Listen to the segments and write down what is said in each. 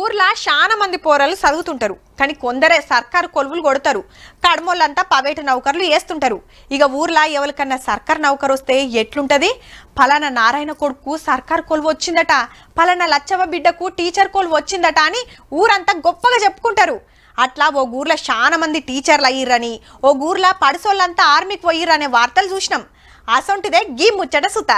ఊర్లా చాలా మంది పోరలు చదువుతుంటారు కానీ కొందరే సర్కారు కొలువులు కొడతారు. కడమోళ్ళంతా ప్రైవేటు నౌకర్లు వేస్తుంటారు. ఇక ఊర్లా ఎవరికన్నా సర్కారు నౌకరు వస్తే ఎట్లుంటది? పలానా నారాయణ కొడుకు సర్కారు కొలువు వచ్చిందట, పలానా లచ్చవ్వ బిడ్డకు టీచర్ కొలువు వచ్చిందట అని ఊరంతా గొప్పగా చెప్పుకుంటారు. అట్లా ఓ ఊర్లో చాలా మంది టీచర్లు అయ్యిర్రని, ఓ ఊర్లో పడిసోళ్ళంతా ఆర్మీకి పోయిర్రనే వార్తలు చూసినాం. అసొంటిదే గీ ముచ్చట సుత.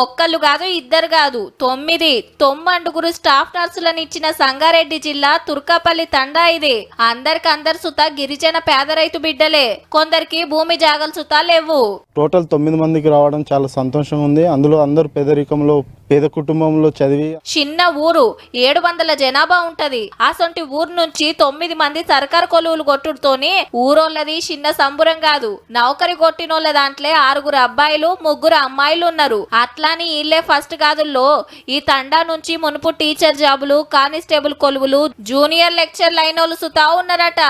ఒక్కళ్ళు కాదు, ఇద్దరు కాదు, 9 స్టాఫ్ నర్సులను ఇచ్చిన సంగారెడ్డి జిల్లా తుర్కాపల్లి తండా ఇది. అందరికందరు సుత గిరిజన పేద రైతు బిడ్డలే. కొందరికి భూమి జాగలు సుతా లేవు. టోటల్ 9 మందికి రావడం చాలా సంతోషంగా ఉంది. అందులో అందరూ పేదరికంలో, పేద కుటుంబంలో చదివి. చిన్న ఊరు, 700 జనాభా ఉంటది. అసొంటి ఊరు నుంచి 9 మంది సర్కారు కొలువులు కొట్టుడుతోని ఊరోళ్ళది చిన్న సంబురం కాదు. నౌకరి కొట్టినోళ్ళ దాంట్లో 6 అబ్బాయిలు 3 అమ్మాయిలు ఉన్నారు. అట్లాని ఇల్లే ఫస్ట్ కాదుల్లో. ఈ తండా నుంచి మునుపు టీచర్ జాబులు, కానిస్టేబుల్ కొలువులు, జూనియర్ లెక్చర్లు అయినోళ్ళు సుతా ఉన్నారట.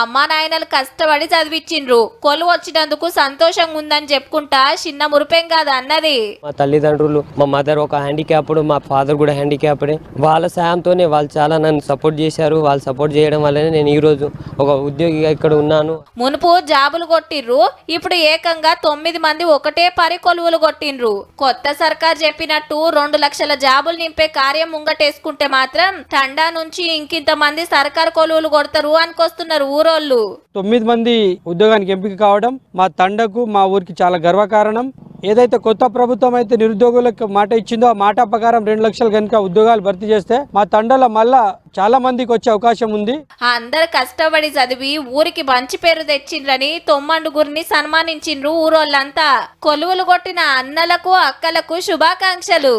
అమ్మా నాయనలు కష్టపడి చదివించిండ్రు. కొలువు వచ్చినందుకు సంతోషంగా ఉందని చెప్పుకుంటా చిన్న మురిపేం కాదు అన్నది. మా తల్లిదండ్రులు, మా మదర్ ఒక హ్యాండిక్యాప్డ్, మా ఫాదర్ కూడా హ్యాండిక్యాప్డే. వాళ్ళ సాయంతోనే వాళ్ళు చాలా నన్ను సపోర్ట్ చేశారు. వాళ్ళు సపోర్ట్ చేయడం వల్లనే నేను ఈ రోజు ఒక ఉద్యోగిగా ఇక్కడ ఉన్నాను. మునుపు జాబులు కొట్టిర్రు, ఇప్పుడు ఏకంగా 9 మంది ఒకటే పరి కొలువులు కొట్టిండ్రు. కొత్త సర్కార్ చెప్పినట్టు 2 లక్షల జాబులు నింపే కార్యం ముంగటేసుకుంటే మాత్రం తండా నుంచి ఇంకింత మంది సర్కారు కొలువులు కొడతారు అనుకొస్తున్నారు ఊరోళ్ళు. 9 మంది ఉద్యోగానికి ఎంపిక కావడం మా తండకు, మా ఊరికి చాలా గర్వకారణం. ఏదైతే కొత్త ప్రభుత్వం అయితే నిరుద్యోగులకు మాట ఇచ్చిందో ఆ మాట ప్రకారం 2 లక్షలు కనుక ఉద్యోగాలు భర్తీ చేస్తే మా తండలో మళ్ళా చాలా మందికి వచ్చే అవకాశం ఉంది. అందరు కష్టపడి చదివి ఊరికి మంచి పేరు తెచ్చిండ్రని 9 సన్మానించిండ్రు ఊరోళ్ళంతా. కొలువులు కొట్టిన అన్నలకు, అక్కలకు శుభాకాంక్షలు.